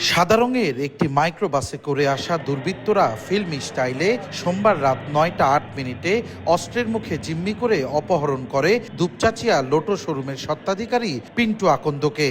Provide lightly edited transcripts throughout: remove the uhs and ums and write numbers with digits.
সাদা রঙের একটি মাইক্রোবাসে করে আসা দুর্বৃত্তরা ফিল্মি স্টাইলে সোমবার রাত ৯টা ৮ মিনিটে অস্ত্রের মুখে জিম্মি করে অপহরণ করে দুপচাচিয়া লোটো শোরুমের স্বত্বাধিকারী পিন্টু আকন্দকে।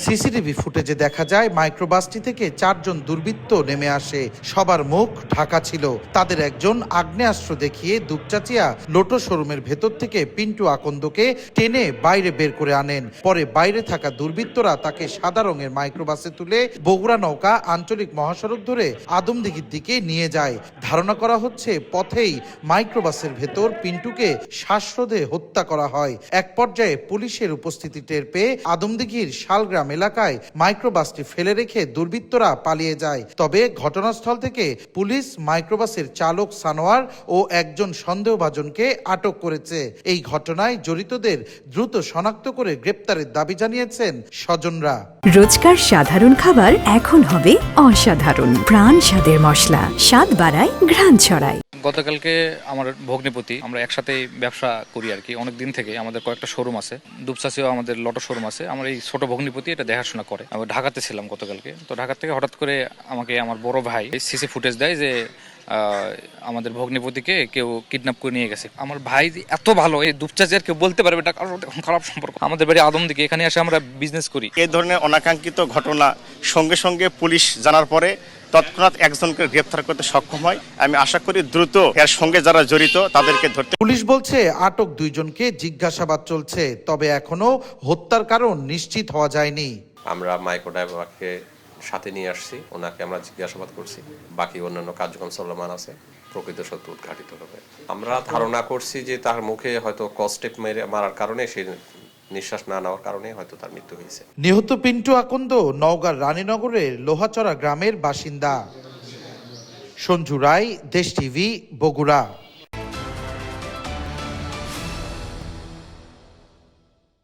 সিসিটিভি ফুটেজে দেখা যায় মাইক্রোবাসটি থেকে 4 জন দুর্বৃত্ত নেমে আসে। সবার মুখ ঢাকা ছিল। তাদের একজন আগ্নেয়াস্ত্র দেখিয়ে দুপচাচিয়া লোটো শোরুমের ভেতর থেকে পিন্টু আকন্দকে টেনে বাইরে বের করে আনেন। পরে বাইরে থাকা দুর্বৃত্তরা তাকে সাদা রঙের মাইক্রোবাসে তুলে বগুড়া নওগাঁ আঞ্চলিক মহাসড়ক ধরে আদমদীঘির দিকে নিয়ে যায়। ধারণা করা হচ্ছে পথেই মাইক্রোবাসের ভেতর পিন্টুকে শ্বাসরোধে হত্যা করা হয়। এক পর্যায়ে পুলিশের উপস্থিতি টের পেয়ে আদমদীঘির শালগ্রাম এলাকায় মাইক্রোবাসটি ফেলে রেখে দুর্বৃত্তরা পালিয়ে যায়। তবে ঘটনাস্থল থেকে পুলিশ মাইক্রোবাসের চালক সানোয়ার ও একজন সন্দেহভাজনকে আটক করেছে। এই ঘটনায় জড়িতদের দ্রুত শনাক্ত করে গ্রেপ্তারের দাবি জানিয়েছেন স্বজনরা। রোজকার সাধারণ খাবার এখন হবে অসাধারণ। প্রাণ স্বাদের মশলা, স্বাদ বাড়ায়, ঘ্রাণ ছড়ায়। গতকালকে আমার ভগ্নিপতি, আমরা একসাথেই ব্যবসা করি আর কি, অনেক দিন থেকে আমাদের কয়েকটা শোরুম আছে, দুপচাচিয়াও আমাদের লটো শোরুম আছে। আমার এই ছোট ভগ্নিপতি এটা দেখাশোনা করে। আমি ঢাকাতে ছিলাম গতকালকে, তো ঢাকা থেকে হঠাৎ করে আমাকে আমার বড় ভাই সিসি ফুটেজ দেয় যে আমাদের ভগ্নিপতিকে কেউ কিডন্যাপ করে নিয়ে গেছে। আমার ভাই এত ভালো, এই দুপচাচিয়ার কেউ বলতে পারবে এটা কারোর খারাপ সম্পর্ক। আমাদের বাড়ি আদমদীঘি, এখানে এসে আমরা বিজনেস করি। এই ধরনের অনাকাঙ্ক্ষিত ঘটনা সঙ্গে সঙ্গে পুলিশ জানার পরে তৎক্ষণাৎ একজনকে গ্রেপ্তার করতে সক্ষম হয়। আমি আশা করি দ্রুত এর সঙ্গে যারা জড়িত তাদেরকে ধরতে। পুলিশ বলছে আটক 2 জনকে জিজ্ঞাসাবাদ চলছে, তবে এখনো হত্যার কারণ নিশ্চিত হওয়া যায়নি। আমরা মাইক্রো ড্রাইভারকে সাথে নিয়ে আসছি, ওনাকে আমরা জিজ্ঞাসাবাদ করছি। বাকি অন্যান্য কার্যক্রম চলমান আছে, প্রকৃত সত্য উদ্ঘাটিত হবে। আমরা ধারণা করছি যে তার মুখে হয়তো কস্টেপ মারার কারণে সে নিঃশ্বাস না নেওয়ার কারণে হয়তো তার মৃত্যু হয়েছে। নিহত পিন্টু আকন্দ নওগাঁর রানীনগরের লোহাচড়া গ্রামের বাসিন্দা। সঞ্জু রায়, দেশ টিভি, বগুড়া।